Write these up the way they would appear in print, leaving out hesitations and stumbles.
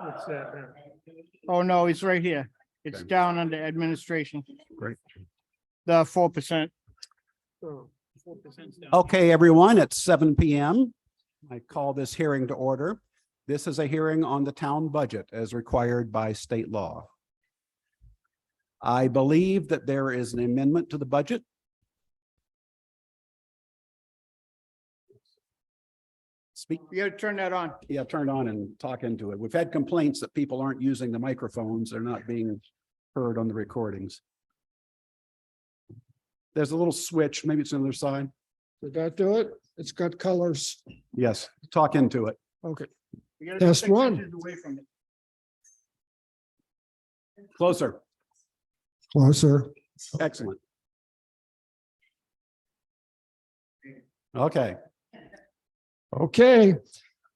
What's that? Oh, no, it's right here. It's Okay. down under administration, Great. the 4%. Oh, 4%'s down. Okay, everyone, it's 7 p.m. I call this hearing to order. This is a hearing on the town budget as required by state law. I believe that there is an amendment to the budget. Speak, You gotta turn that on. yeah, turn on and talk into it. We've had complaints that people aren't using the microphones. They're not being heard on the recordings. There's a little switch, maybe it's on the other side. Did that do it? It's got colors. Yes, talk into it. Okay. You gotta be Test 6 one. inches away from it. Closer. Closer. Excellent. Okay, Okay.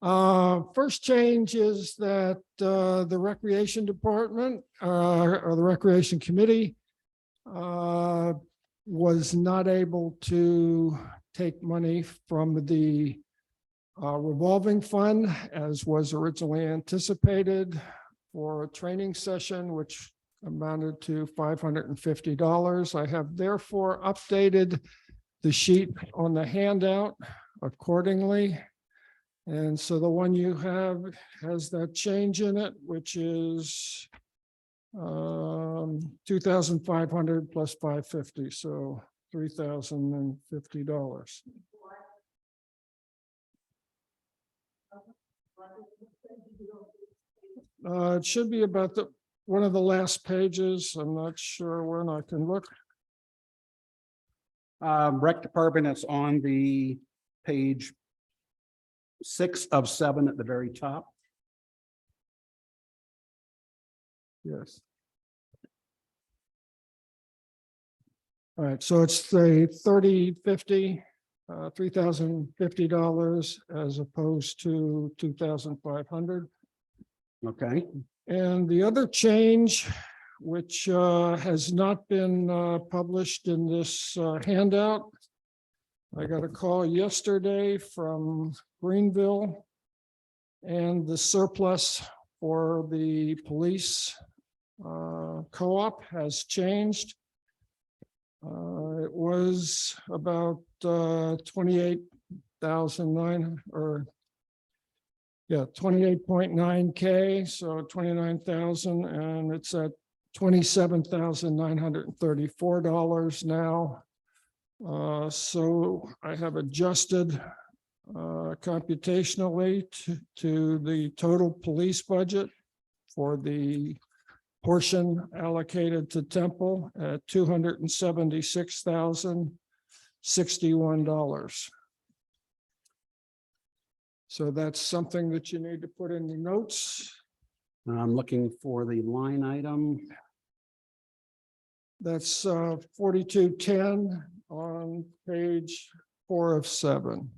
First change is that the Recreation Department or the Recreation Committee was not able to take money from the revolving fund as was originally anticipated for a training session, which amounted to $550. I have therefore updated the sheet on the handout accordingly. And so the one you have has that change in it, which is 2,500 plus 550, so $3,050. It should be about one of the last pages. I'm not sure when I can look. Rec Department is on the page 6 of 7 at the very top. Yes. All right, so it's the $3,050 as opposed to 2,500. Okay, And the other change, which has not been published in this handout. I got a call yesterday from Greenville, and the surplus for the police co-op has changed. It was about 28,009 or 28.9K, so 29,000, and it's at $27,934 now. So I have adjusted computationally to the total police budget for the portion allocated to Temple at $276,061. So that's something that you need to put in the notes. I'm looking for the line item. That's 4210 on page 4 of 7.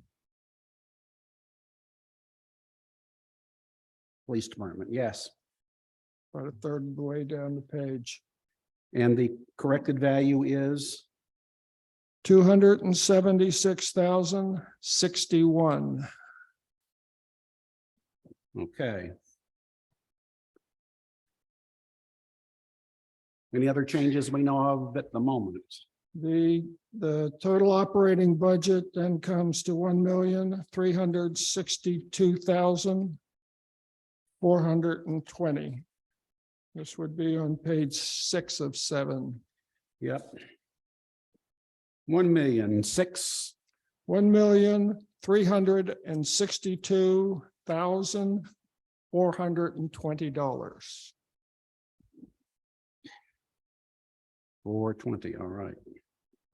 Police Department, yes. About a third of the way down the page. And the corrected value is, $276,061. okay. Any other changes we know of at the moment? The total operating budget then comes to $1,362,420. This would be on page 6 of 7. Yep. 1,006,000. $1,362,420. 420, all right.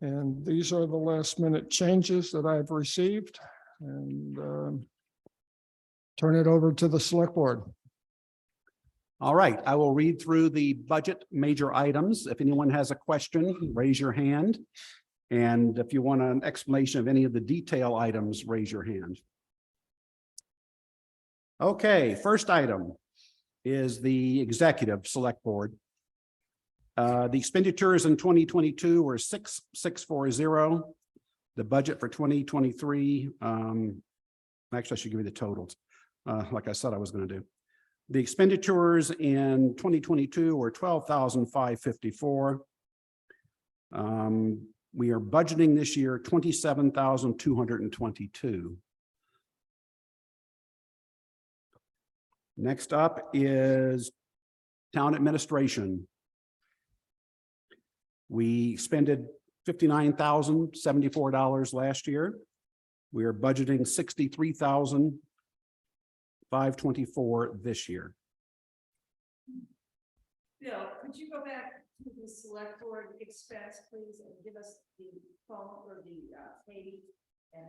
And these are the last minute changes that I've received, and turn it over to the select board. All right, I will read through the budget major items. If anyone has a question, raise your hand. And if you want an explanation of any of the detail items, raise your hand. Okay, first item is the executive select board. The expenditures in 2022 were 6,640. The budget for 2023, actually, I should give you the totals, like I said I was going to do. The expenditures in 2022 were $12,554. We are budgeting this year $27,222. Next up is town administration. We expended $59,074 last year. We are budgeting $63,524 this year. Bill, could you go back to the select board expense, please, and give us the phone or the page and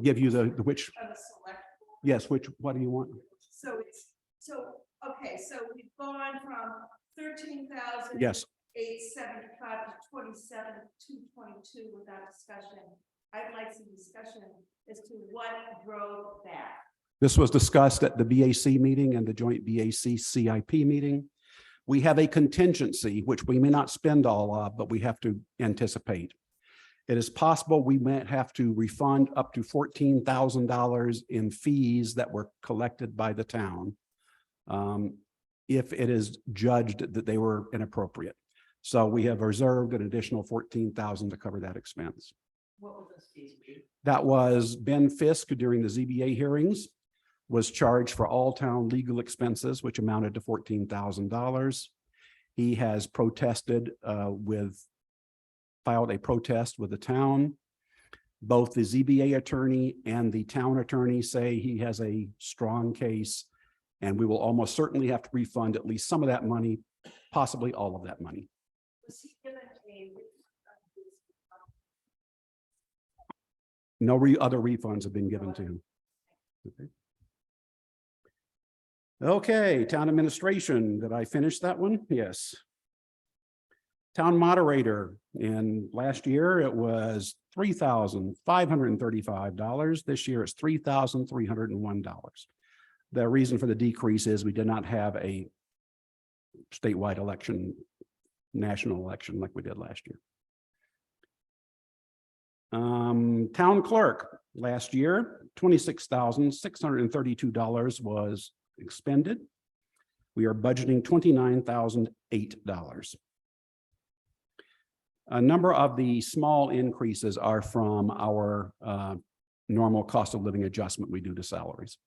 Give you the which, of the select board? yes, which, what do you want? So it's, okay, so we've gone from 13,000. Yes, 875 to 27,222 without discussion. I'd like some discussion as to what drove that. this was discussed at the BAC meeting and the joint BAC CIP meeting. We have a contingency, which we may not spend all of, but we have to anticipate. It is possible we might have to refund up to $14,000 in fees that were collected by the town if it is judged that they were inappropriate. So we have reserved an additional $14,000 to cover that expense. What would those fees be? That was Ben Fisk during the ZBA hearings was charged for all town legal expenses, which amounted to $14,000. He has protested filed a protest with the town. Both the ZBA attorney and the town attorney say he has a strong case, and we will almost certainly have to refund at least some of that money, possibly all of that money. Was he given a No other refunds have been given to him. Okay, town administration. Did I finish that one? Yes. Town moderator, in last year it was $3,535. This year it's $3,301. The reason for the decrease is we did not have a statewide election, national election like we did last year. Town clerk, last year, $26,632 was expended. We are budgeting $29,008. A number of the small increases are from our normal cost of living adjustment we do to salaries.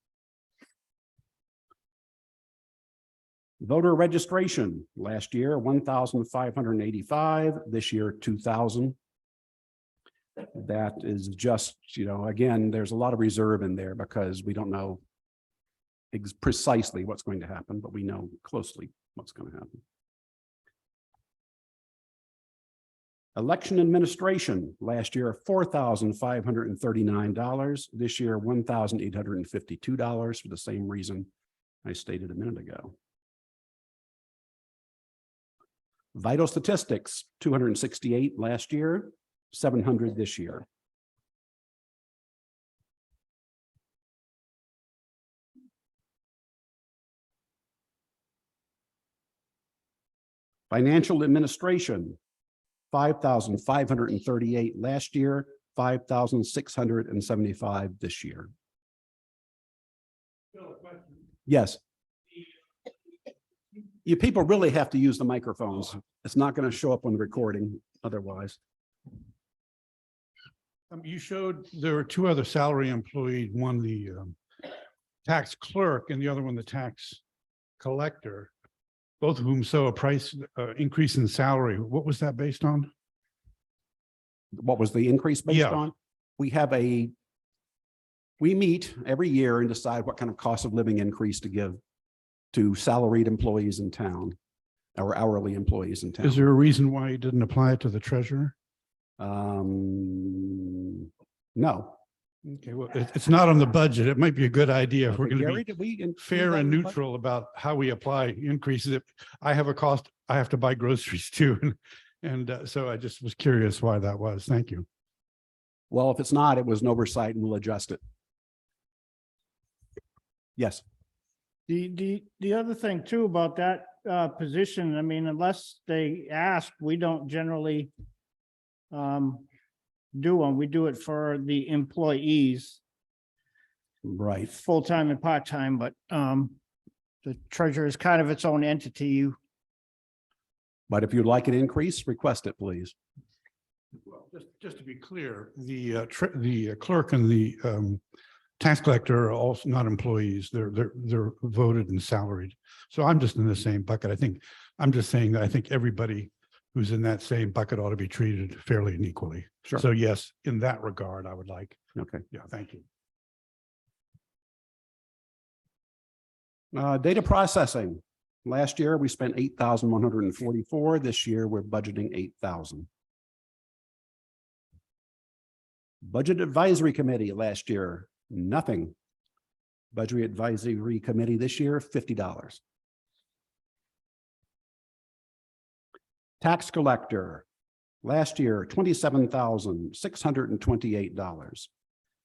Voter registration, last year, 1,585, this year, 2,000. That is just, again, there's a lot of reserve in there because we don't know precisely what's going to happen, but we know closely what's going to happen. Election administration, last year, $4,539. This year, $1,852 for the same reason I stated a minute ago. Vital statistics, 268 last year, 700 this year. Financial administration, 5,538 last year, 5,675 this year. Yes. You people really have to use the microphones. It's not going to show up on the recording otherwise. You showed there were two other salary employees, one the tax clerk and the other one the tax collector, both of whom saw a price increase in salary. What was that based on? What was the increase based Yeah. on? We meet every year and decide what kind of cost of living increase to give to salaried employees in town or hourly employees in town. Is there a reason why you didn't apply it to the treasurer? No. Okay, well, it's not on the budget. It might be a good idea if we're going to Gary, be did we include fair that and in the budget? neutral about how we apply increases. If I have a cost, I have to buy groceries too. And so I just was curious why that was. Thank you. Well, if it's not, it was an oversight and we'll adjust it. Yes. The other thing too about that position, I mean, unless they ask, we don't generally do one. We do it for the employees, Right. full-time and part-time, but the treasurer is kind of its own entity. But if you'd like an increase, request it, please. Well, just to be clear, the clerk and the tax collector are also not employees. They're voted and salaried. So I'm just in the same bucket. I'm just saying that I think everybody who's in that same bucket ought to be treated fairly and equally. Sure. So yes, in that regard, I would like. Okay. Yeah, thank you. Data processing. Last year, we spent 8,144. This year, we're budgeting 8,000. Budget Advisory Committee last year, nothing. Budget Advisory Committee this year, $50. Tax Collector, last year, $27,628.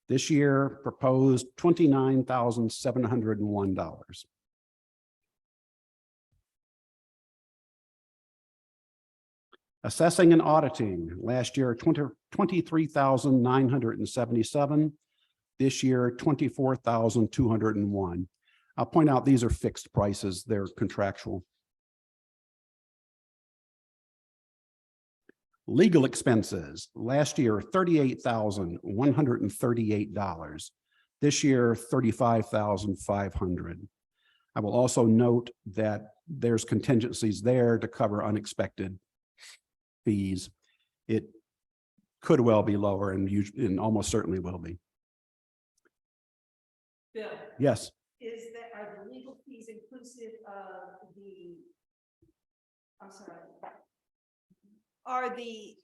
This year, proposed $29,701. Assessing and auditing, last year, 23,977. This year, 24,201. I'll point out these are fixed prices, they're contractual. Legal expenses, last year, $38,138. This year, $35,500. I will also note that there's contingencies there to cover unexpected fees. It could well be lower and almost certainly will be. Bill, Yes, are the legal fees inclusive of the, I'm sorry. Are the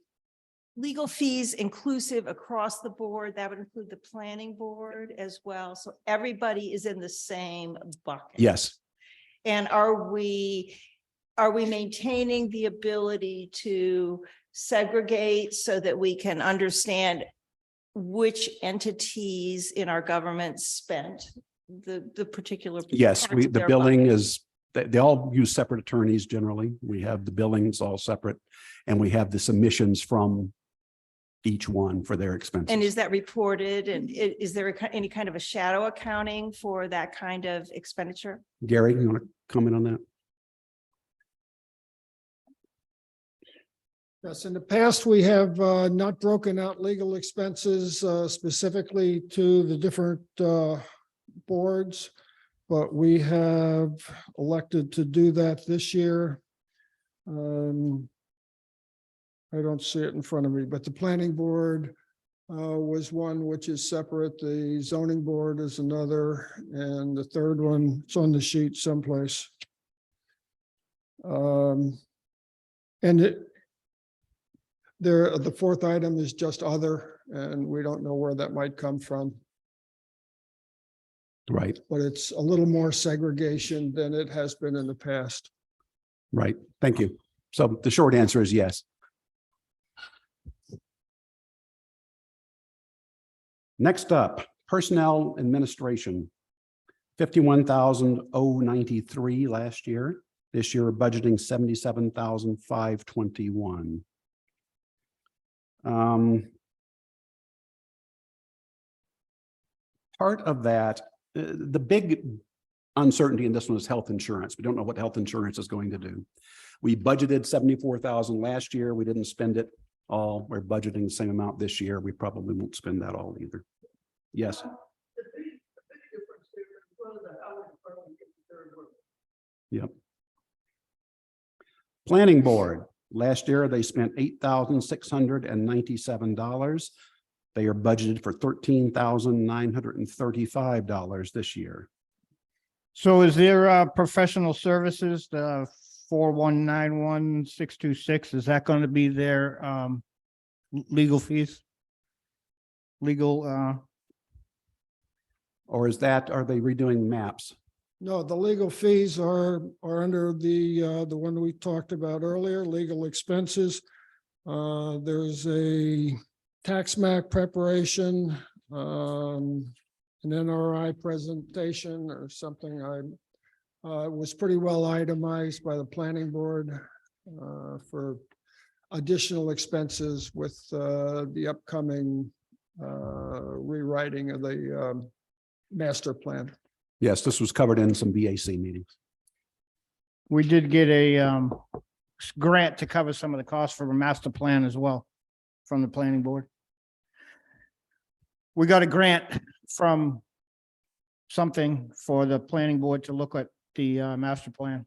legal fees inclusive across the board? That would include the planning board as well. So everybody is in the same bucket. yes, And are we maintaining the ability to segregate so that we can understand which entities in our government spent the particular? yes. parts of The their billing budget? is, they all use separate attorneys generally. We have the billings all separate and we have the submissions from each one for their expenses. And is that reported? And is there any kind of a shadow accounting for that kind of expenditure? Gary, you want to comment on that? Yes, in the past, we have not broken out legal expenses specifically to the different boards, but we have elected to do that this year. I don't see it in front of me, but the planning board was one which is separate. The zoning board is another, and the third one, it's on the sheet someplace. And the fourth item is just other, and we don't know where that might come from, Right, but it's a little more segregation than it has been in the past. right. Thank you. So the short answer is yes. Next up, personnel administration, 51,093 last year. This year, budgeting 77,521. Part of that, the big uncertainty in this one is health insurance. We don't know what health insurance is going to do. We budgeted 74,000 last year. We didn't spend it all. We're budgeting the same amount this year. We probably won't spend that all either. Yes. Yep. Planning board, last year they spent $8,697. They are budgeted for $13,935 this year. So is there professional services, the 4191626, is that going to be their legal fees? Legal Or is that, are they redoing maps? No, the legal fees are under the one we talked about earlier, legal expenses. There's a tax map preparation, an NRI presentation or something. Was pretty well itemized by the planning board for additional expenses with the upcoming rewriting of the master plan. Yes, this was covered in some VAC meetings. We did get a grant to cover some of the costs for a master plan as well from the planning board. We got a grant from something for the planning board to look at the master plan.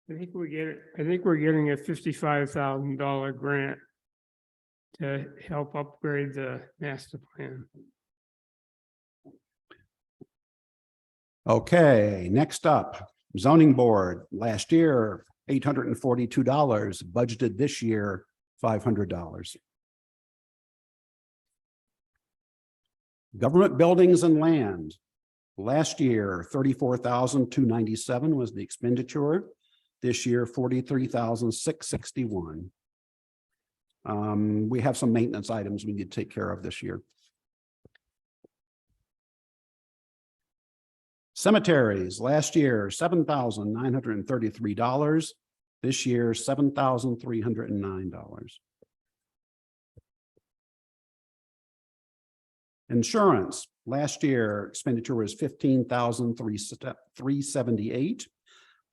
I think we're getting a $55,000 grant to help upgrade the master plan. Okay, next up, zoning board, last year, $842, budgeted this year, $500. Government buildings and land, last year, $34,297 was the expenditure. This year, $43,661. We have some maintenance items we need to take care of this year. Cemeteries, last year, $7,933. This year, $7,309. Insurance, last year expenditure was $15,378.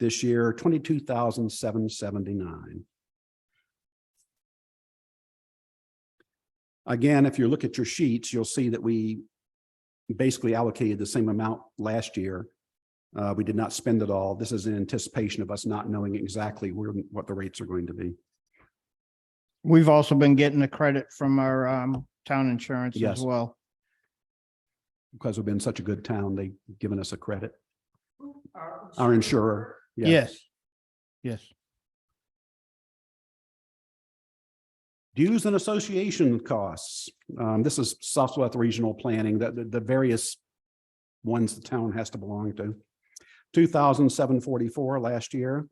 This year, $22,779. Again, if you look at your sheets, you'll see that we basically allocated the same amount last year. We did not spend it all. This is in anticipation of us not knowing exactly what the rates are going to be. We've also been getting a credit from our town insurance Yes. as well. Because we've been such a good town, they've given us a credit. Our insurer. yeah. Yes. Yes. Dues and association costs. This is Southwest Regional Planning, the various ones the town has to belong to. $2,744 last year,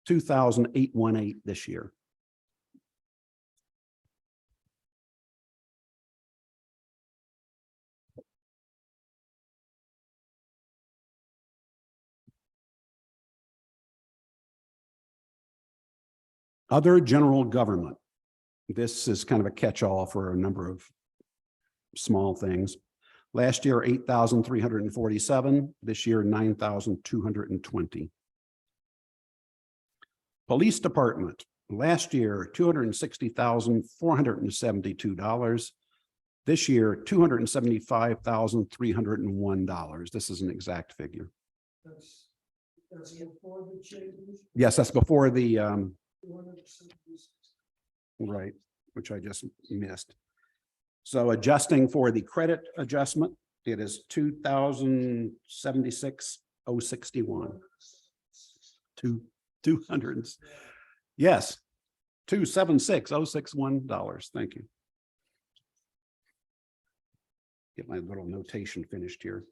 $2,818 this year. Other general government. This is kind of a catch-all for a number of small things. Last year, 8,347. This year, 9,220. Police Department. Last year, $260,472. This year, $275,301. This is an exact figure. That's before the changes. Yes, that's before the right, which I just missed. So adjusting for the credit adjustment, it is 2,076,061. 200. Yes, $276,061. Thank you. Get my little notation finished here.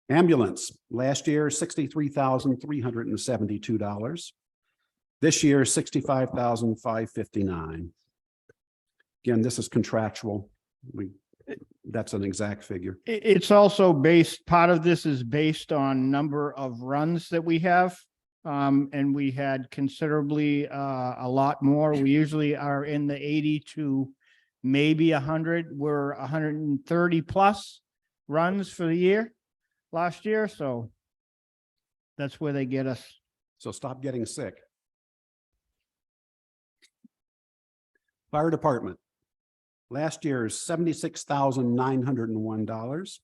Ambulance, last year, $63,372. This year, $65,559. Again, this is contractual. That's an exact figure. It's also based, part of this is based on number of runs that we have. And we had considerably a lot more. We usually are in the 80 to maybe 100. We're 130 plus runs for the year. Last year, so that's where they get us. So stop getting sick. Fire Department. Last year's $76,901.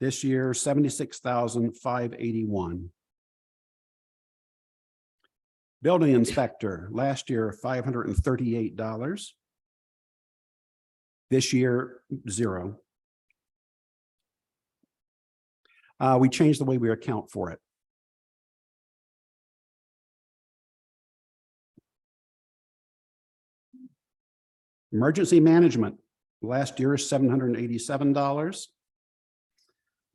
This year, $76,581. Building Inspector, last year, $538. This year, $0. We changed the way we account for it. Emergency management, last year is $787.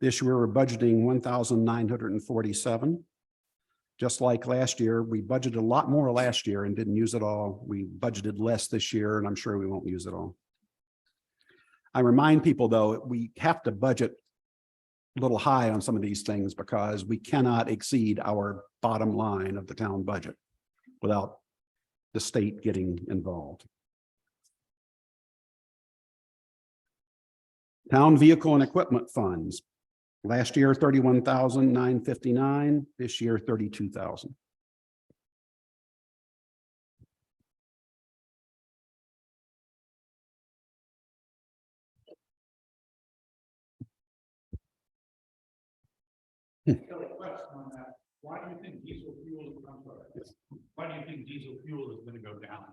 This year we're budgeting $1,947. Just like last year, we budgeted a lot more last year and didn't use it all. We budgeted less this year, and I'm sure we won't use it all. I remind people, though, we have to budget little high on some of these things because we cannot exceed our bottom line of the town budget without the state getting involved. Town vehicle and equipment funds. Last year, 31,959. This year, 32,000. Why do you think diesel fuel is, why do you think diesel fuel is going to go down?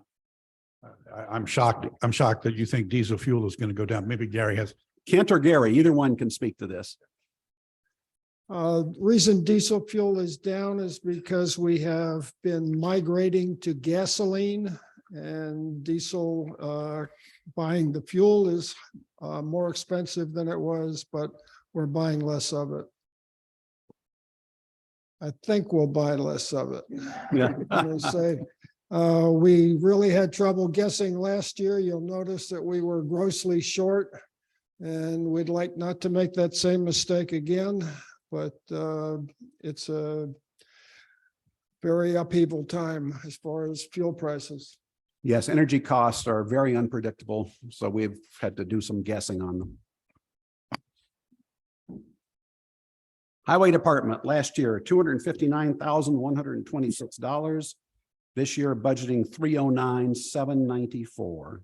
I'm shocked. I'm shocked that you think diesel fuel is going to go down. Maybe Gary has. Kent or Gary, either one can speak to this. Reason diesel fuel is down is because we have been migrating to gasoline, and diesel, buying the fuel is more expensive than it was, but we're buying less of it. I think we'll buy less of it. Yeah. I'm gonna say, we really had trouble guessing last year. You'll notice that we were grossly short, and we'd like not to make that same mistake again. But it's a very upheaval time as far as fuel prices. Yes, energy costs are very unpredictable, so we've had to do some guessing on them. Highway Department, last year, $259,126. This year, budgeting $309,794.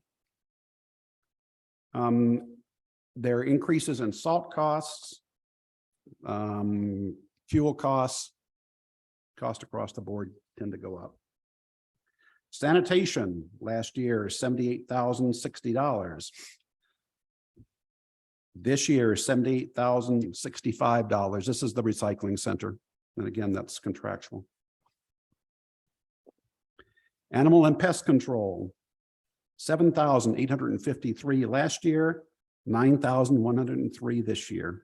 There are increases in salt costs, fuel costs across the board tend to go up. Sanitation, last year, $78,060. This year, $78,065. This is the recycling center. And again, that's contractual. Animal and pest control, $7,853 last year, $9,103 this year.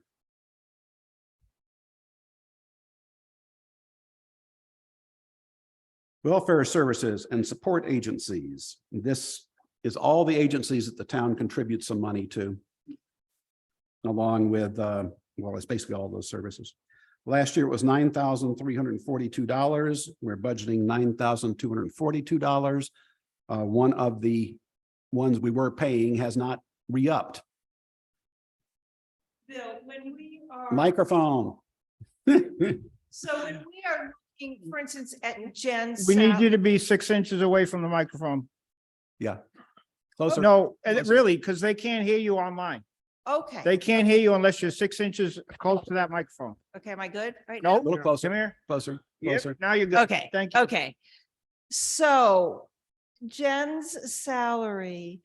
Welfare services and support agencies. This is all the agencies that the town contributes some money to, along with, well, it's basically all those services. Last year it was $9,342. We're budgeting $9,242. One of the ones we were paying has not re-upped. Bill, when we are. Microphone. So when we are looking, for instance, at Jen's. We need you to be 6 inches away from the microphone. Yeah. Closer. No, Closer. really, because they can't hear you online. Okay, They can't hear you unless you're 6 inches close to that microphone. okay, am I good right No, now? A little closer, come here. closer, Yep, closer. now you're good. Okay, Thank you. okay. So Jen's salary,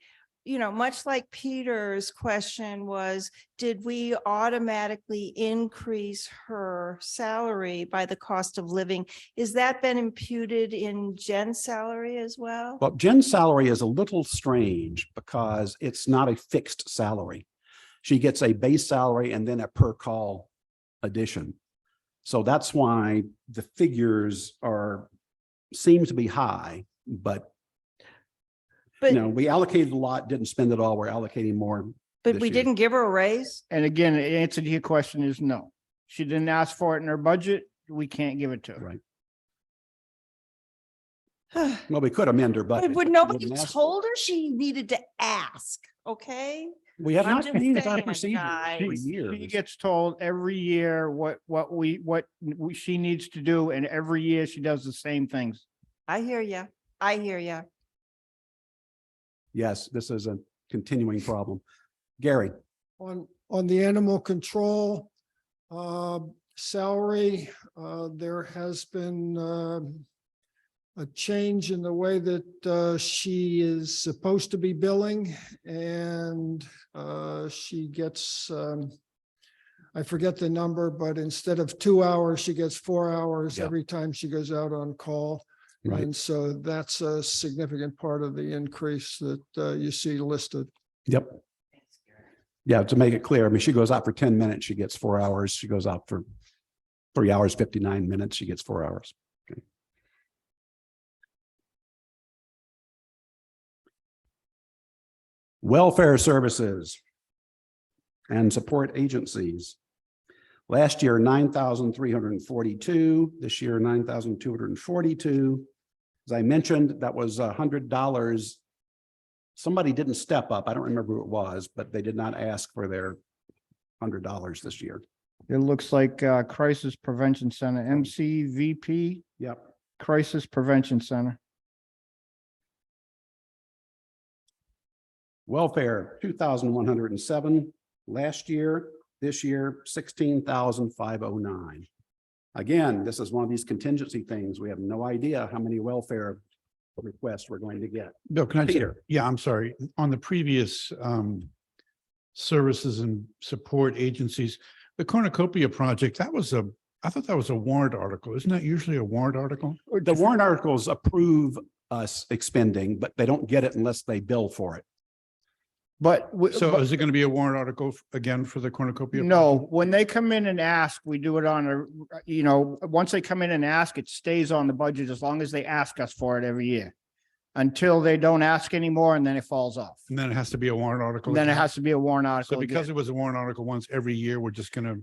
much like Peter's question was, did we automatically increase her salary by the cost of living? Is that been imputed in Jen's salary as well? Well, Jen's salary is a little strange because it's not a fixed salary. She gets a base salary and then a per call addition. So that's why the figures seem to be high, but we allocated a lot, didn't spend it all. We're allocating more. But this we year. didn't give her a raise? And again, the answer to your question is no. She didn't ask for it in her budget. We can't give it to her. Right. Well, we could amend her budget. But but nobody wouldn't ask for told her she needed to ask, okay? it. We have I'm not just changed our saying, procedure guys. for She years. gets told every year what she needs to do, and every year she does the same things. I hear you. I hear you. Yes, this is a continuing problem. Gary, On the animal control salary, there has been a change in the way that she is supposed to be billing, and she gets, I forget the number, but instead of 2 hours, she gets 4 hours Yeah. every time she goes out on call. right? And so that's a significant part of the increase that you see listed. Yep. Yeah, to make it clear, I mean, she goes out for 10 minutes, she gets 4 hours. She goes out for 3 hours, 59 minutes, she gets 4 hours. Okay. Welfare services and support agencies. Last year, 9,342. This year, 9,242. As I mentioned, that was $100. Somebody didn't step up. I don't remember who it was, but they did not ask for their $100 this year. It looks like Crisis Prevention Center, MCVP, Yep. Crisis Prevention Center. Welfare, 2,107 last year. This year, 16,509. Again, this is one of these contingency things. We have no idea how many welfare requests we're going to get. Bill, can I, Peter. yeah, I'm sorry. On the previous services and support agencies, the cornucopia project, I thought that was a warrant article. Isn't that usually a warrant article? The warrant articles approve us expending, but they don't get it unless they bill for it. But, So is it going to be a warrant article again for the cornucopia? no, when they come in and ask, we do it on a, once they come in and ask, it stays on the budget as long as they ask us for it every year. Until they don't ask anymore, and then it falls off. And then it has to be a warrant article? Then it again? has to be a warrant So article. because again. it was a warrant article once every year, we're just gonna,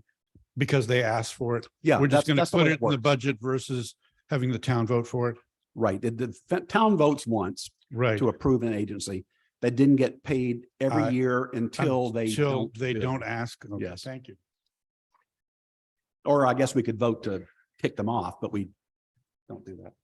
because they asked for it, Yeah, we're just gonna that's the put way it in the works. budget versus having the town vote for it? Right. The town votes once Right. to approve an agency that didn't get paid every Uh, year until they Until they bill. don't ask. Okay, Yes. Thank you. Or I guess we could vote to kick them off, but we don't do that.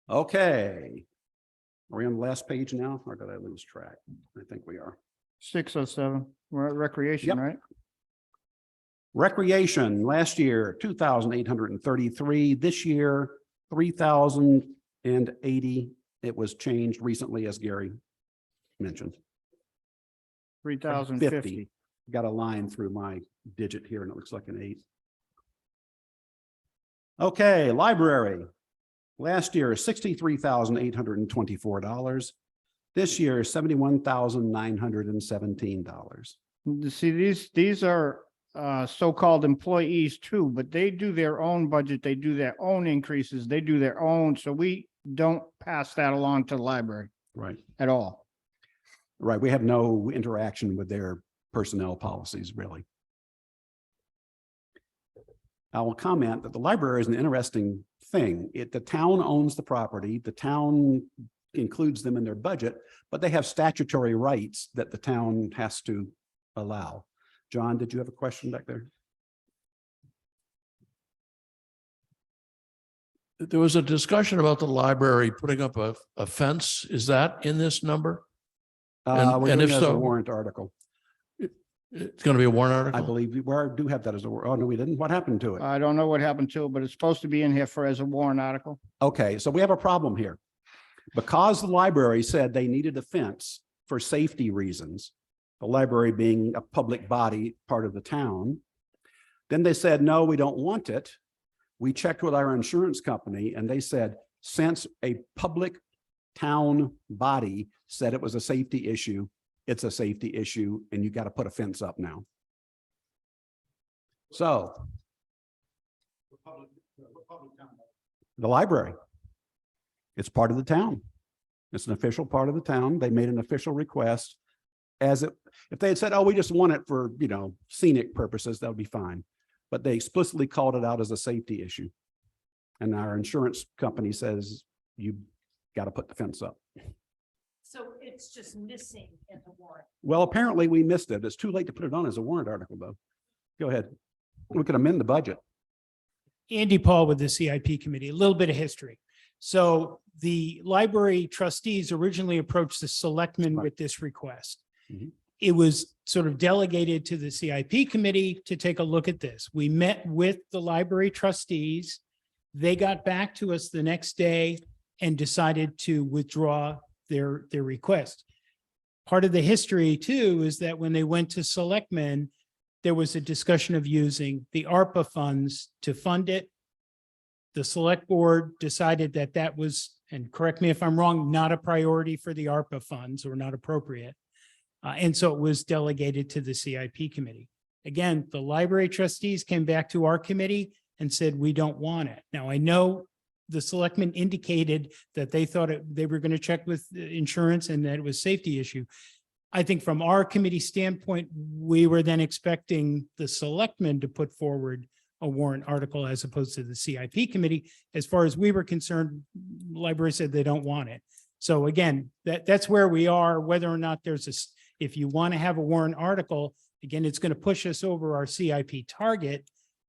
Okay. Are we on the last page now, or did I lose track? I think we are. 607, we're at recreation, Yep. right? Recreation, last year, 2,833. This year, 3,080. It was changed recently, as Gary mentioned. 3,050. Got a line through my digit here and it looks like an 8. Okay, library. Last year, $63,824. This year, $71,917. See, these are so-called employees too, but they do their own budget, they do their own increases, they do their own, so we don't pass that along to the library Right, at all. right. We have no interaction with their personnel policies, really. I will comment that the library is an interesting thing. The town owns the property, the town includes them in their budget, but they have statutory rights that the town has to allow. John, did you have a question back there? There was a discussion about the library putting up a fence. Is that in this number? And We're doing if it as a so- warrant article. It's going to be a warrant I article? believe we do have that as a, oh, no, we didn't. What happened to it? I don't know what happened to it, but it's supposed to be in here for as a warrant article. Okay, so we have a problem here. Because the library said they needed a fence for safety reasons, the library being a public body, part of the town, then they said, no, we don't want it. We checked with our insurance company and they said, since a public town body said it was a safety issue, it's a safety issue and you got to put a fence up now. So the library. It's part of the town. It's an official part of the town. They made an official request. If they had said, oh, we just want it for, scenic purposes, that would be fine. But they explicitly called it out as a safety issue. And our insurance company says, you got to put the fence up. So it's just missing in the warrant. Well, apparently we missed it. It's too late to put it on as a warrant article, though. Go ahead. We could amend the budget. Andy Paul with the CIP committee, a little bit of history. So the library trustees originally approached the selectmen Right. with this request. Mhm. It was sort of delegated to the CIP committee to take a look at this. We met with the library trustees. They got back to us the next day and decided to withdraw their request. Part of the history too is that when they went to selectmen, there was a discussion of using the ARPA funds to fund it. The select board decided that that was, and correct me if I'm wrong, not a priority for the ARPA funds or not appropriate. And so it was delegated to the CIP committee. Again, the library trustees came back to our committee and said, we don't want it. Now, I know the selectmen indicated that they thought they were going to check with insurance and that it was a safety issue. I think from our committee standpoint, we were then expecting the selectmen to put forward a warrant article as opposed to the CIP committee. As far as we were concerned, library said they don't want it. So again, that's where we are, whether or not there's if you want to have a warrant article, again, it's going to push us over our CIP target.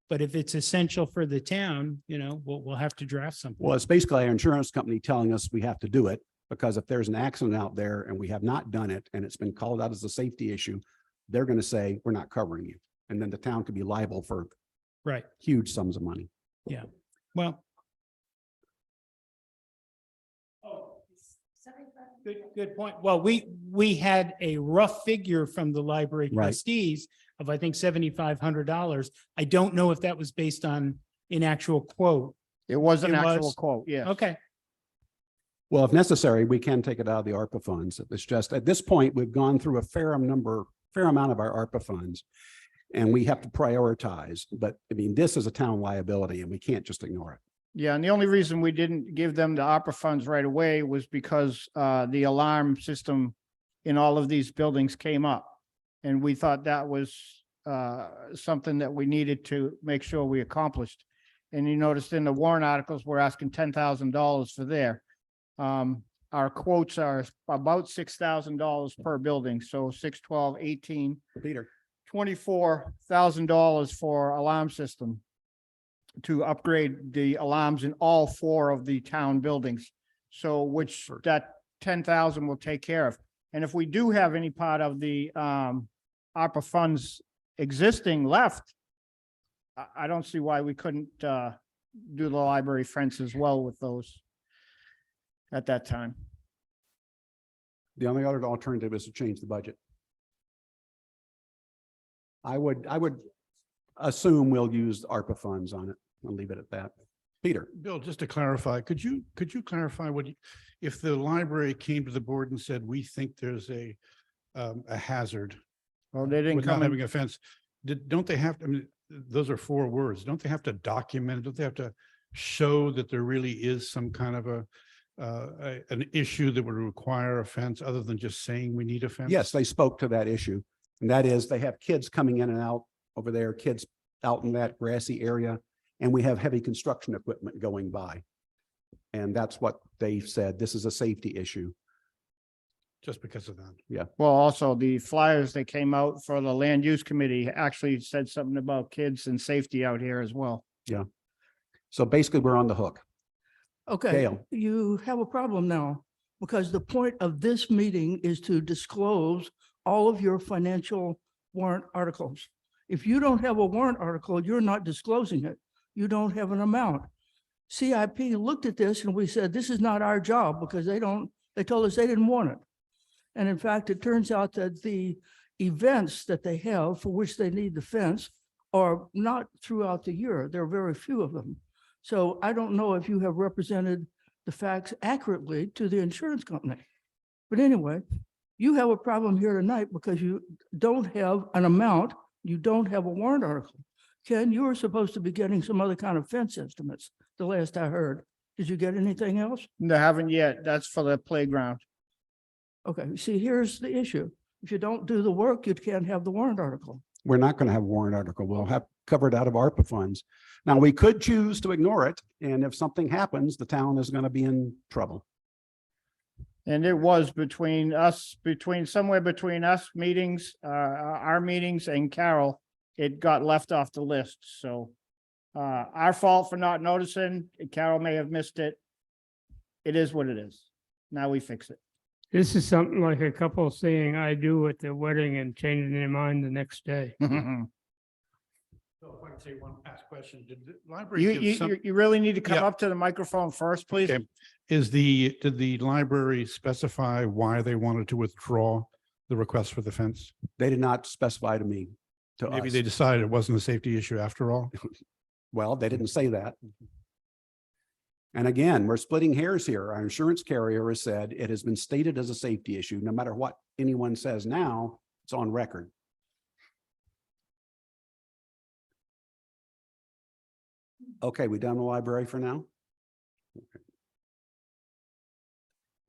But if it's essential for the town, we'll have to draft something. Well, it's basically our insurance company telling us we have to do it, because if there's an accident out there and we have not done it and it's been called out as a safety issue, they're going to say, we're not covering you. And then the town could be liable for Right. huge sums of money. Yeah. Well. Good point. Well, we had a rough figure from the library Right. trustees of, I think, $7,500. I don't know if that was based on an actual quote. It was an It actual was? quote, yes. Okay. Well, if necessary, we can take it out of the ARPA funds. It's just at this point, we've gone through a fair amount of our ARPA funds. And we have to prioritize, but I mean, this is a town liability and we can't just ignore it. Yeah, and the only reason we didn't give them the opera funds right away was because the alarm system in all of these buildings came up. And we thought that was something that we needed to make sure we accomplished. And you noticed in the warrant articles, we're asking $10,000 for there. Our quotes are about $6,000 per building, so 6, 12, 18. Peter. $24,000 for alarm system to upgrade the alarms in all 4 of the town buildings. So which that 10,000 will take care of. And if we do have any part of the ARPA funds existing left, I don't see why we couldn't do the library fence as well with those at that time. The only other alternative is to change the budget. I would assume we'll use ARPA funds on it. I'll leave it at that. Peter. Bill, just to clarify, could you clarify if the library came to the board and said, we think there's a hazard Well, they didn't without come in. having a fence, don't they have, I mean, those are 4 words. Don't they have to document, don't they have to show that there really is some kind of an issue that would require a fence other than just saying we need a fence? Yes, they spoke to that issue. And that is they have kids coming in and out over there, kids out in that grassy area. And we have heavy construction equipment going by. And that's what they said. This is a safety issue. Just because of that. Well, also the flyers that came out for the land use committee actually said something about kids and safety out here as well. So basically we're on the hook. Okay, Gail. you have a problem now, because the point of this meeting is to disclose all of your financial warrant articles. If you don't have a warrant article, you're not disclosing it. You don't have an amount. CIP looked at this and we said, this is not our job, because they told us they didn't want it. And in fact, it turns out that the events that they have for which they need the fence are not throughout the year. There are very few of them. So I don't know if you have represented the facts accurately to the insurance company. But anyway, you have a problem here tonight because you don't have an amount, you don't have a warrant article. Ken, you were supposed to be getting some other kind of fence estimates, the last I heard. Did you get anything else? They haven't yet. That's for the playground. Okay, see, here's the issue. If you don't do the work, you can't have the warrant article. We're not going to have a warrant article. We'll have covered out of ARPA funds. Now, we could choose to ignore it. And if something happens, the town is going to be in trouble. And it was somewhere between us meetings, our meetings and Carol, it got left off the list. So our fault for not noticing. Carol may have missed it. It is what it is. Now we fix it. This is something like a couple saying I do at the wedding and changing their mind the next day. So if I can say one last question, did the library You, give some? you really need to come Yeah. up to the microphone first, please. Okay. Did the library specify why they wanted to withdraw the request for the fence? They did not specify to me, to Maybe us. they decided it wasn't a safety issue after all. Well, they didn't say that. And again, we're splitting hairs here. Our insurance carrier has said it has been stated as a safety issue. No matter what anyone says now, it's on record. Okay, we done the library for now?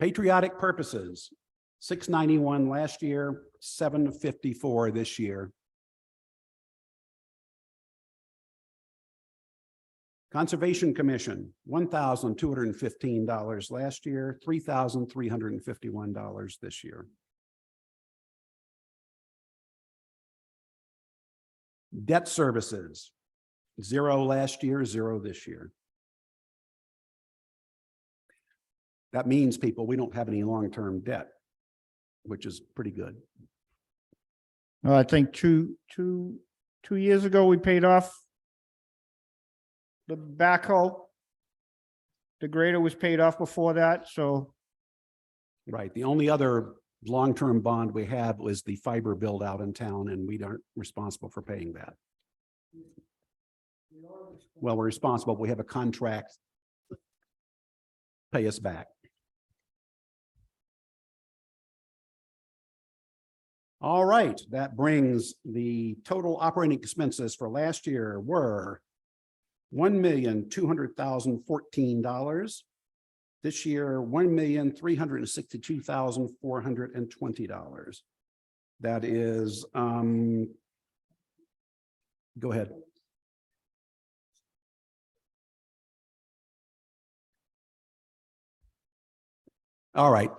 Patriotic purposes, 691 last year, 754 this year. Conservation Commission, $1,215 last year, $3,351 this year. Debt services, 0 last year, 0 this year. That means, people, we don't have any long-term debt, which is pretty good. I think two years ago, we paid off the backhoe. The grader was paid off before that, so. Right. The only other long-term bond we have was the fiber build out in town, and we aren't responsible for paying that. Well, we're responsible. We have a contract. Pay us back. All right, that brings the total operating expenses for last year were $1,200,014. This year, $1,362,420. That is, go ahead. All right,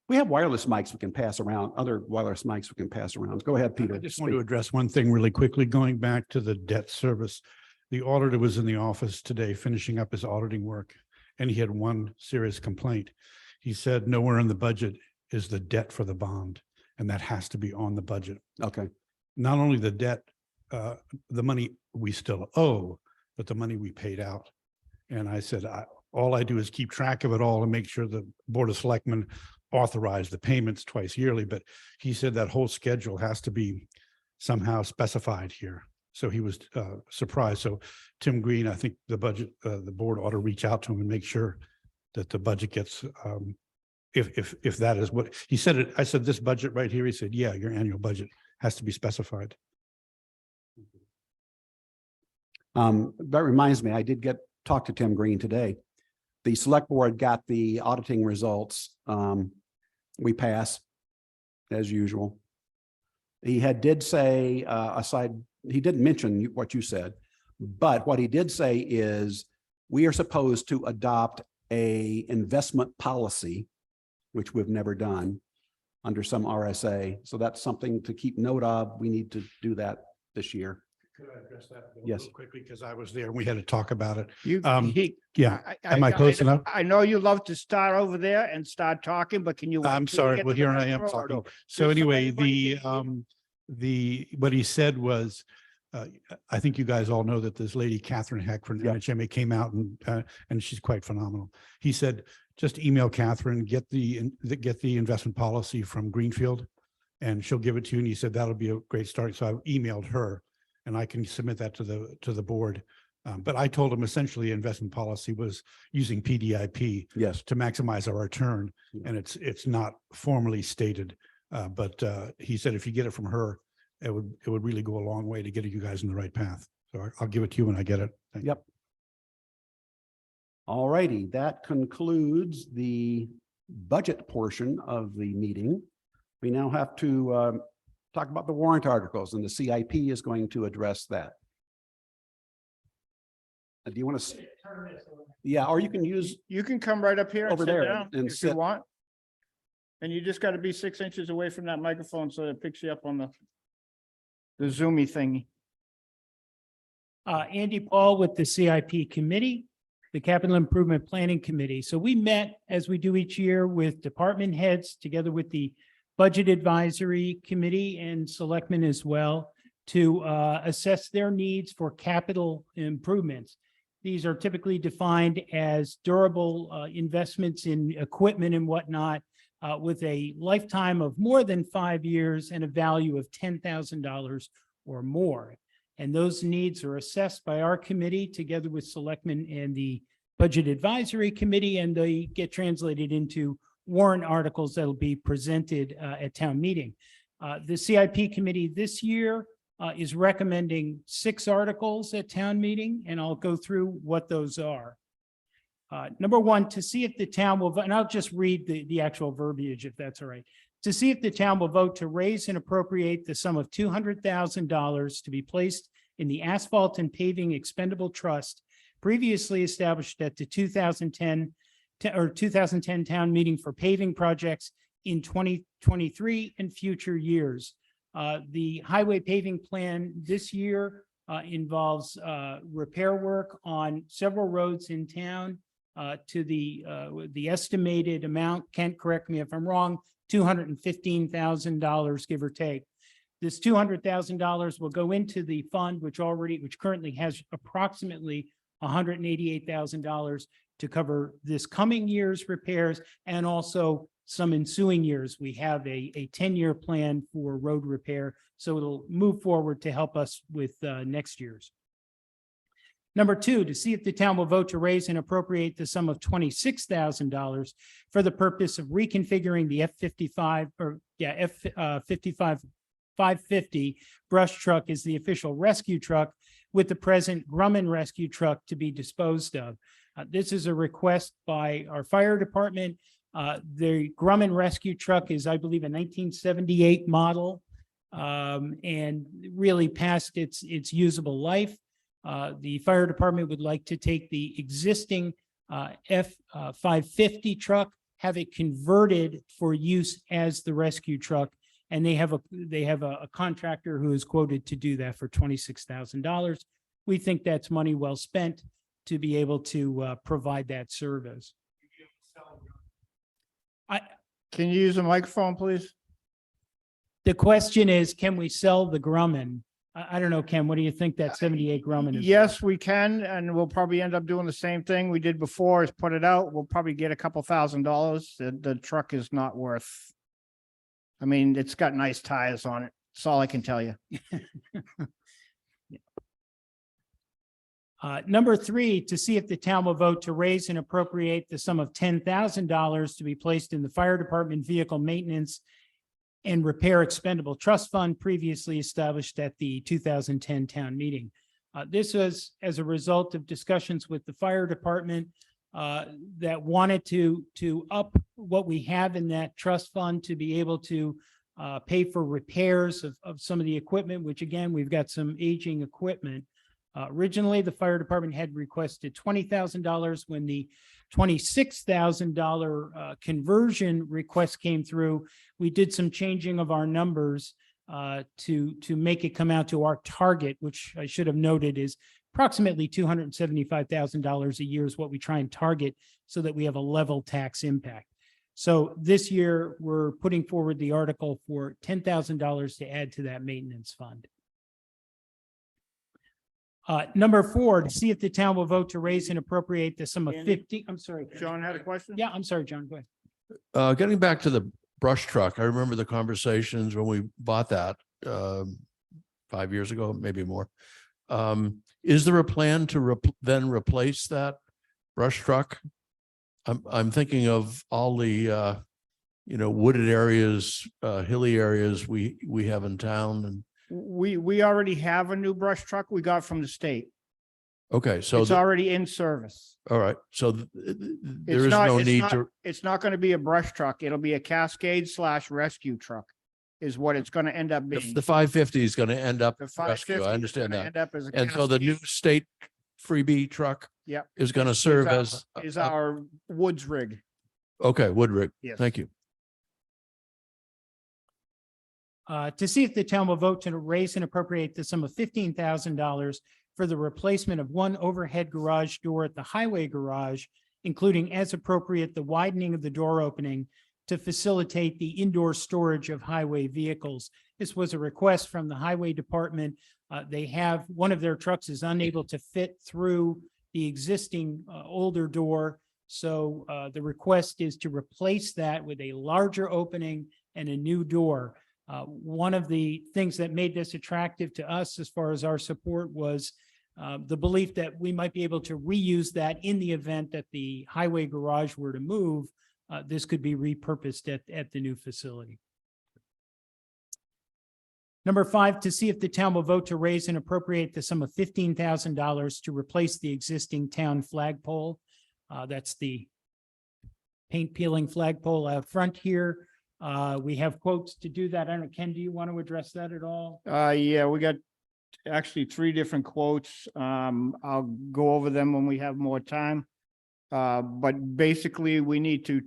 we have wireless mics we can pass around, other wireless mics we can pass around. Go ahead, Peter. I just want to address one thing really quickly, going back to the debt service. The auditor was in the office today finishing up his auditing work, and he had one serious complaint. He said nowhere in the budget is the debt for the bond, and that has to be on the budget. Okay. Not only the debt, the money we still owe, but the money we paid out. And I said, all I do is keep track of it all and make sure the Board of Selectmen authorize the payments twice yearly. But he said that whole schedule has to be somehow specified here. So he was surprised. So Tim Green, I think the board ought to reach out to him and make sure that the budget gets, if that is what he said. I said, this budget right here. He said, yeah, your annual budget has to be specified. That reminds me, I did talk to Tim Green today. The select board got the auditing results. We pass as usual. He did say, he didn't mention what you said, but what he did say is we are supposed to adopt a investment policy, which we've never done under some RSA. So that's something to keep note of. We need to do that this year. Could I address that Yes. quickly? Because I was there and we had to talk about it. Yeah. Am I close enough? I know you love to start over there and start talking, but can you? I'm sorry. Well, here I am talking. So anyway, what he said was, I think you guys all know that this lady, Catherine Heck from NHMA came out and she's quite phenomenal. He said, just email Catherine, get the investment policy from Greenfield and she'll give it to you. And he said, that'll be a great start. So I emailed her and I can submit that to the board. But I told him essentially investment policy was using PDIP to maximize our return. And it's not formally stated. But he said, if you get it from her, it would really go a long way to getting you guys in the right path. So I'll give it to you when I get it. Thank you. Yep. All righty, that concludes the budget portion of the meeting. We now have to talk about the warrant articles, and the CIP is going to address that. Do you want to? Yeah, or you can come right up here and over sit there down and if you sit. want. And you just got to be 6 inches away from that microphone so it picks you up on the Zoomy thingy. Andy Paul with the CIP committee, the Capital Improvement Planning Committee. So we met, as we do each year, with department heads together with the Budget Advisory Committee and selectmen as well to assess their needs for capital improvements. These are typically defined as durable investments in equipment and whatnot with a lifetime of more than 5 years and a value of $10,000 or more. And those needs are assessed by our committee together with selectmen and the Budget Advisory Committee, and they get translated into warrant articles that'll be presented at town meeting. The CIP committee this year is recommending 6 articles at town meeting, and I'll go through what those are. Number 1, to see if the town will, and I'll just read the actual verbiage if that's all right. To see if the town will vote to raise and appropriate the sum of $200,000 to be placed in the asphalt and paving expendable trust previously established at the 2010 town meeting for paving projects in 2023 and future years. The highway paving plan this year involves repair work on several roads in town to the estimated amount, Kent, correct me if I'm wrong, $215,000, give or take. This $200,000 will go into the fund, which currently has approximately $188,000 to cover this coming year's repairs and also some ensuing years. We have a 10-year plan for road repair, so it'll move forward to help us with next year's. Number 2, to see if the town will vote to raise and appropriate the sum of $26,000 for the purpose of reconfiguring the F-55 550 brush truck as the official rescue truck with the present Grumman rescue truck to be disposed of. This is a request by our fire department. The Grumman rescue truck is, I believe, a 1978 model and really past its usable life. The fire department would like to take the existing F-550 truck, have it converted for use as the rescue truck, and they have a contractor who is quoted to do that for $26,000. We think that's money well spent to be able to provide that service. Can you use a microphone, please? The question is, can we sell the Grumman? I don't know, Ken, what do you think that 78 Grumman is? Yes, we can, and we'll probably end up doing the same thing we did before, is put it out. We'll probably get a couple $1,000s. The truck is not worth. I mean, it's got nice tires on it. That's all I can tell you. Number 3, to see if the town will vote to raise and appropriate the sum of $10,000 to be placed in the fire department vehicle maintenance and repair expendable trust fund previously established at the 2010 town meeting. This was as a result of discussions with the fire department that wanted to up what we have in that trust fund to be able to pay for repairs of some of the equipment, which again, we've got some aging equipment. Originally, the fire department had requested $20,000. When the $26,000 conversion request came through, we did some changing of our numbers to make it come out to our target, which I should have noted is approximately $275,000 a year is what we try and target so that we have a level tax impact. So this year, we're putting forward the article for $10,000 to add to that maintenance fund. Number 4, to see if the town will vote to raise and appropriate the sum of 50. I'm sorry. John had a question? Yeah, I'm sorry, John, go ahead. Getting back to the brush truck, I remember the conversations when we bought that 5 years ago, maybe more. Is there a plan to then replace that brush truck? I'm thinking of all the wooded areas, hilly areas we have in town. And We already have a new brush truck we got from the state. okay, so It's already in service. all right, so there is no need to. It's not going to be a brush truck. It'll be a Cascade/rescue truck is what it's going to end up being. The 550 is going to end up The rescue. 550 I is understand gonna that. end up as a And so the new Cascade. state freebie truck Yep. is going to serve as, Is our woods rig. okay, Woodrick. Yes. Thank you. To see if the town will vote to raise and appropriate the sum of $15,000 for the replacement of one overhead garage door at the highway garage, including as appropriate, the widening of the door opening to facilitate the indoor storage of highway vehicles. This was a request from the highway department. They have, one of their trucks is unable to fit through the existing older door. So the request is to replace that with a larger opening and a new door. One of the things that made this attractive to us as far as our support was the belief that we might be able to reuse that in the event that the highway garage were to move. This could be repurposed at the new facility. Number 5, to see if the town will vote to raise and appropriate the sum of $15,000 to replace the existing town flagpole. That's the paint peeling flagpole out front here. We have quotes to do that. I don't know, Ken, do you want to address that at all? Yeah, we got actually 3 different quotes. I'll go over them when we have more time. But basically we need to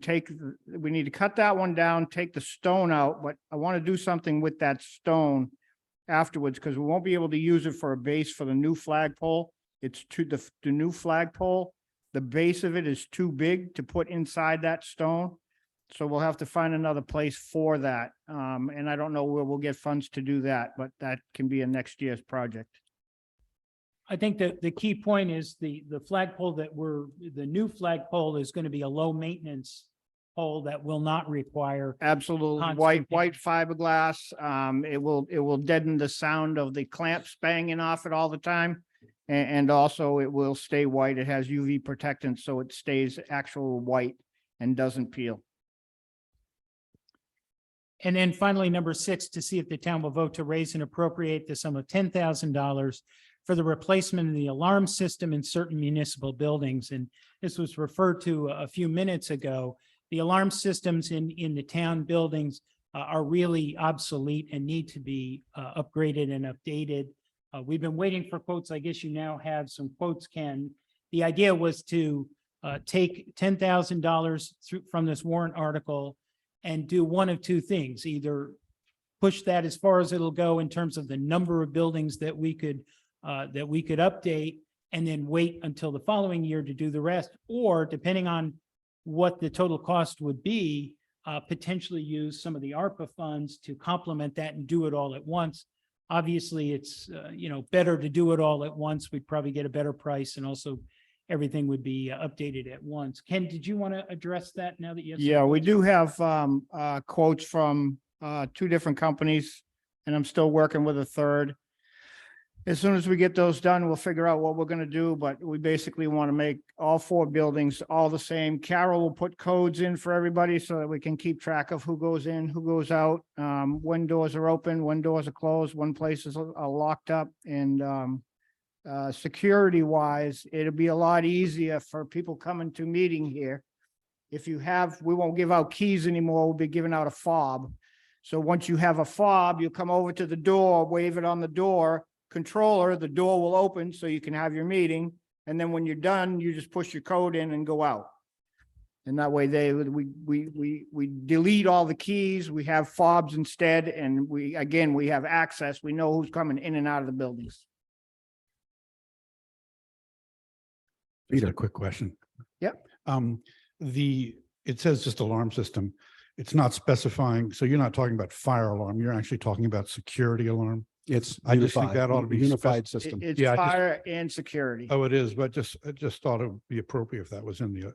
cut that one down, take the stone out, but I want to do something with that stone afterwards because we won't be able to use it for a base for the new flagpole. It's the new flagpole. The base of it is too big to put inside that stone. So we'll have to find another place for that. And I don't know where we'll get funds to do that, but that can be a next year's project. I think that the key point is the flagpole the new flagpole is going to be a low maintenance pole that will not require. Absolutely, Constant. white fiberglass. It will deaden the sound of the clamps banging off it all the time. And also it will stay white. It has UV protectant, so it stays actual white and doesn't peel. And then finally, number 6, to see if the town will vote to raise and appropriate the sum of $10,000 for the replacement of the alarm system in certain municipal buildings. And this was referred to a few minutes ago. The alarm systems in the town buildings are really obsolete and need to be upgraded and updated. We've been waiting for quotes. I guess you now have some quotes, Ken. The idea was to take $10,000 from this warrant article and do one of 2 things, either push that as far as it'll go in terms of the number of buildings that we could update and then wait until the following year to do the rest, or depending on what the total cost would be, potentially use some of the ARPA funds to complement that and do it all at once. Obviously, it's better to do it all at once. We'd probably get a better price, and also everything would be updated at once. Ken, did you want to address that now that you have? Yeah, we do have quotes from 2 different companies, and I'm still working with a third. As soon as we get those done, we'll figure out what we're going to do, but we basically want to make all 4 buildings all the same. Carol will put codes in for everybody so that we can keep track of who goes in, who goes out, when doors are open, when doors are closed, when places are locked up. And security wise, it'll be a lot easier for people coming to meeting here. We won't give out keys anymore. We'll be giving out a fob. So once you have a fob, you'll come over to the door, wave it on the door controller, the door will open so you can have your meeting. And then when you're done, you just push your code in and go out. And that way we delete all the keys. We have fobs instead. And we have access. We know who's coming in and out of the buildings. Just a quick question. Yep. It says just alarm system. It's not specifying, so you're not talking about fire alarm. You're actually talking about security alarm. It's I just think unified, that ought to be unified system. It's Yeah, I just- fire and security. Oh, it is, but I just thought it would be appropriate if that was in the,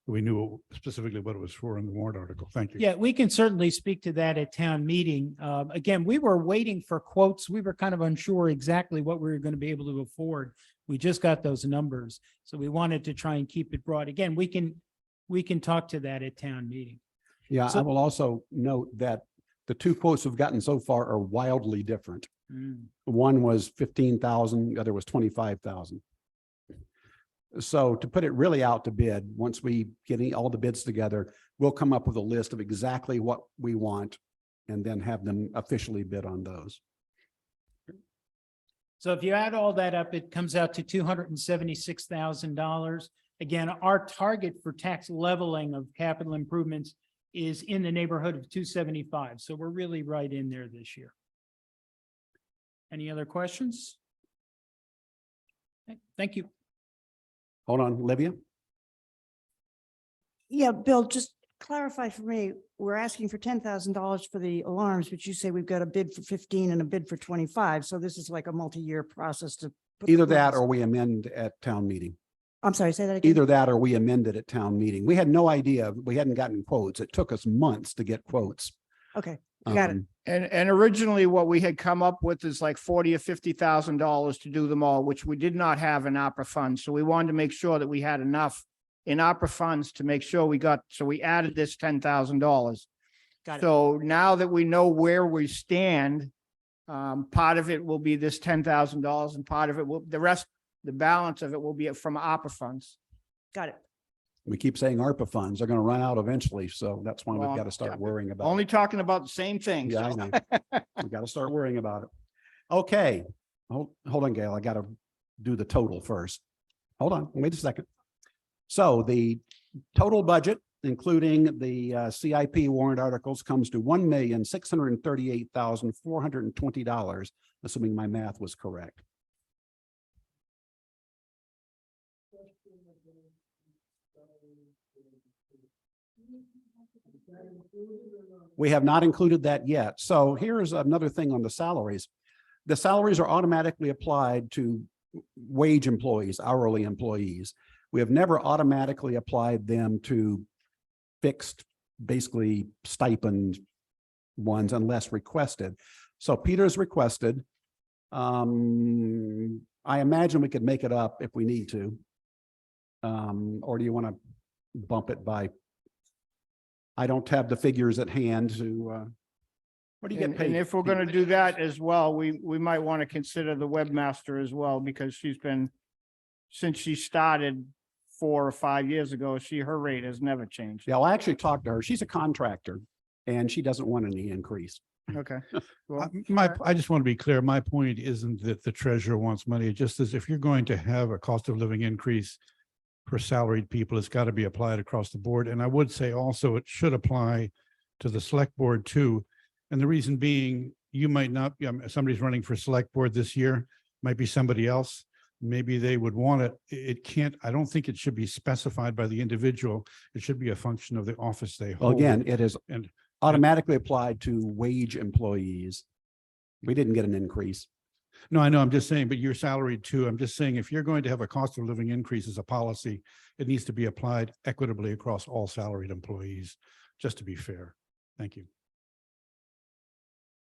we knew specifically what it was for in the warrant article. Thank you. Yeah, we can certainly speak to that at town meeting. Again, we were waiting for quotes. We were kind of unsure exactly what we were going to be able to afford. We just got those numbers. So we wanted to try and keep it broad. Again, we can talk to that at town meeting. Yeah, I So- will also note that the 2 quotes we've gotten so far are wildly different. One was 15,000, the other was 25,000. So to put it really out to bid, once we get all the bids together, we'll come up with a list of exactly what we want and then have them officially bid on those. So if you add all that up, it comes out to $276,000. Again, our target for tax leveling of capital improvements is in the neighborhood of 275. So we're really right in there this year. Any other questions? Okay, thank you. Hold on, Livia? Yeah, Bill, just clarify for me, we're asking for $10,000 for the alarms, but you say we've got a bid for 15 and a bid for 25. So this is like a multi-year process to. put the Either that quotes- or we amend at town meeting. I'm sorry, say that again. Either that or we amend it at town meeting. We had no idea. We hadn't gotten quotes. It took us months to get quotes. Okay, got it. And originally what we had come up with is like $40,000 or $50,000 to do them all, which we did not have in opera funds. So we wanted to make sure that we had enough in opera funds to make sure so we added this $10,000. Got it. So now that we know where we stand, Part of it will be this $10,000 and part of it will, the balance of it will be from ARPA funds. Got it. We keep saying ARPA funds are going to run out eventually, so that's why Well, we've got to start worrying about Only it. talking about the same thing. Yeah, I so. know. We got to start worrying about it. Okay, hold on, Gail. I got to do the total first. Hold on, wait a second. So the total budget, including the CIP warrant articles, comes to $1,638,420, assuming my math was correct. We have not included that yet. So here's another thing on the salaries. The salaries are automatically applied to wage employees, hourly employees. We have never automatically applied them to fixed, basically stipend ones unless requested. So Peter's requested. I imagine we could make it up if we need to. Or do you want to bump it by? I don't have the figures at hand to, what do you get paid? And if we're going to do that as well, we might want to consider the webmaster as well, because she's been, since she started 4 or 5 years ago, her rate has never changed. Yeah, I'll actually talk to her. She's a contractor and she doesn't want any increase. Okay. Well, I just want to be clear. My point isn't that the treasurer wants money. It just is if you're going to have a cost of living increase for salaried people, it's got to be applied across the board. And I would say also it should apply to the select board too. And the reason being, you might not, somebody's running for select board this year, might be somebody else. Maybe they would want it. It can't, I don't think it should be specified by the individual. It should be a function of the office they Well, hold. again, it is And automatically applied to wage employees. We didn't get an increase. no, I know, I'm just saying, but you're salaried too. I'm just saying, if you're going to have a cost of living increase as a policy, it needs to be applied equitably across all salaried employees, just to be fair. Thank you.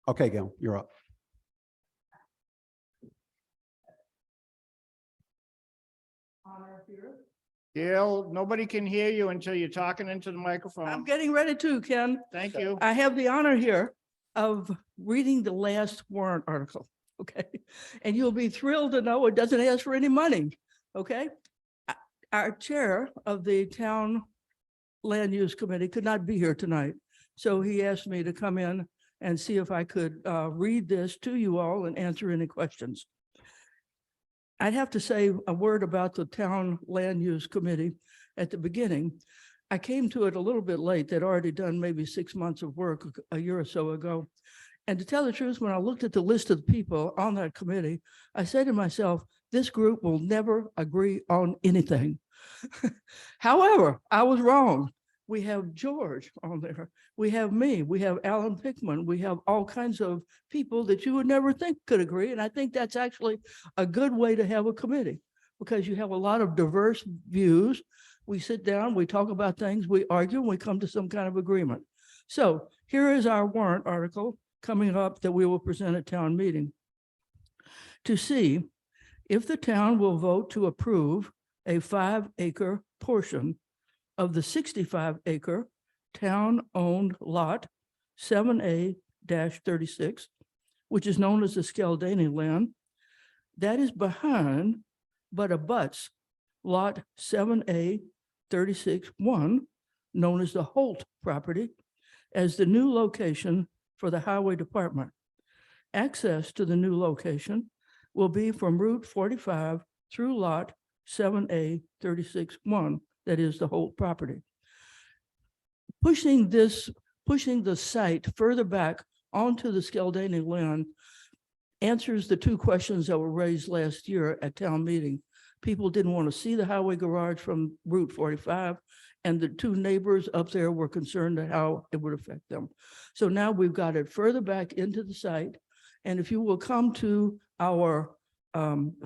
Okay, Gail, you're up. Gail, nobody can hear you until you're talking into the I'm microphone. getting ready to, Ken. Thank you. I have the honor here of reading the last warrant article, okay? And you'll be thrilled to know it doesn't ask for any money, okay? Our chair of the town land use committee could not be here tonight. So he asked me to come in and see if I could read this to you all and answer any questions. I'd have to say a word about the town land use committee at the beginning. I came to it a little bit late. They'd already done maybe 6 months of work a year or so ago. And to tell the truth, when I looked at the list of people on that committee, I said to myself, this group will never agree on anything. However, I was wrong. We have George on there. We have me. We have Alan Pickman. We have all kinds of people that you would never think could agree. And I think that's actually a good way to have a committee because you have a lot of diverse views. We sit down, we talk about things, we argue, and we come to some kind of agreement. So here is our warrant article coming up that we will present at town meeting. To see if the town will vote to approve a 5-acre portion of the 65-acre town-owned lot 7A-36, which is known as the Skeldany land, that is behind but abuts lot 7A-36-1, known as the Holt property, as the new location for the highway department. Access to the new location will be from Route 45 through lot 7A-36-1, that is the Holt property. Pushing the site further back onto the Skeldany land answers the 2 questions that were raised last year at town meeting. People didn't want to see the highway garage from Route 45, and the 2 neighbors up there were concerned at how it would affect them. So now we've got it further back into the site. And if you will come to our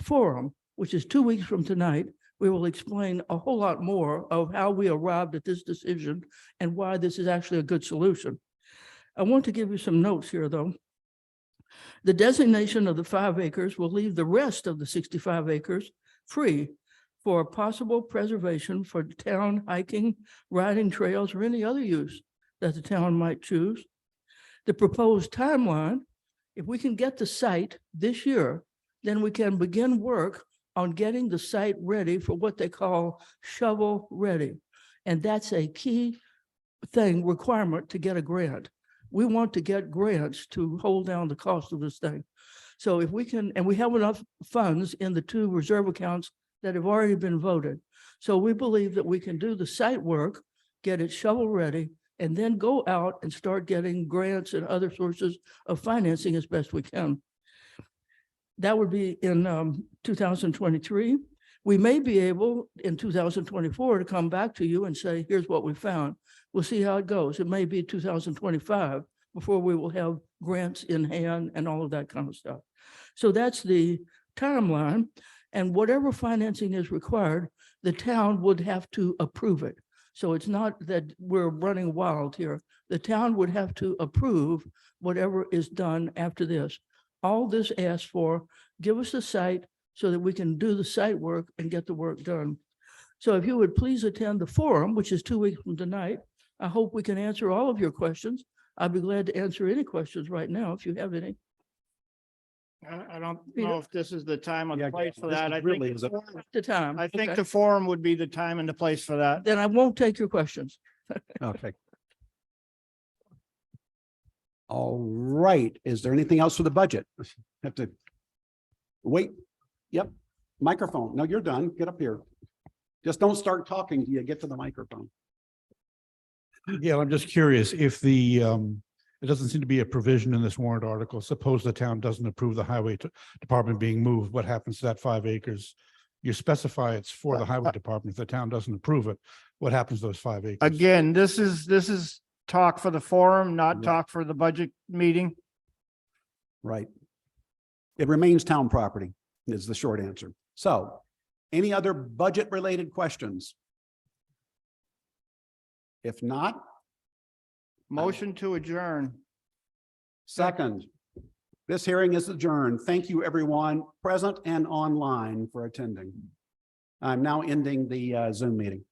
forum, which is 2 weeks from tonight, we will explain a whole lot more of how we arrived at this decision and why this is actually a good solution. I want to give you some notes here, though. The designation of the 5 acres will leave the rest of the 65 acres free for possible preservation for the town hiking, riding trails, or any other use that the town might choose. The proposed timeline If we can get the site this year, then we can begin work on getting the site ready for what they call shovel ready. And that's a key requirement to get a grant. We want to get grants to hold down the cost of this thing. So if we can, and we have enough funds in the 2 reserve accounts that have already been voted. So we believe that we can do the site work, get it shovel ready, and then go out and start getting grants and other sources of financing as best we can. That would be in 2023. We may be able in 2024 to come back to you and say, here's what we found. We'll see how it goes. It may be 2025 before we will have grants in hand and all of that kind of stuff. So that's the timeline. And whatever financing is required, the town would have to approve it. So it's not that we're running wild here. The town would have to approve whatever is done after this. All this asks for, give us the site so that we can do the site work and get the work done. So if you would please attend the forum, which is 2 weeks from tonight, I hope we can answer all of your questions. I'd be glad to answer any questions right now if you have any. I don't Peter? know if this is the time or the Yeah, place for this that. I really think, is a- The time. I think Okay. the forum would be the time and the place for that. Then I won't take your questions. Okay. All right. Is there anything else for the budget? Have to wait. Yep. Microphone. No, you're done. Get up here. Just don't start talking till you get to the microphone. Yeah, I'm just curious if it doesn't seem to be a provision in this warrant article. Suppose the town doesn't approve the highway department being moved, what happens to that 5 acres? You specify it's for the highway department. If the town doesn't approve it, what happens to those 5 acres? Again, this is talk for the forum, not Right. talk for the budget meeting. Right. It remains town property is the short answer. So any other budget related questions? If not, Motion to adjourn. second, this hearing is adjourned. Thank you, everyone present and online for attending. I'm now ending the Zoom meeting.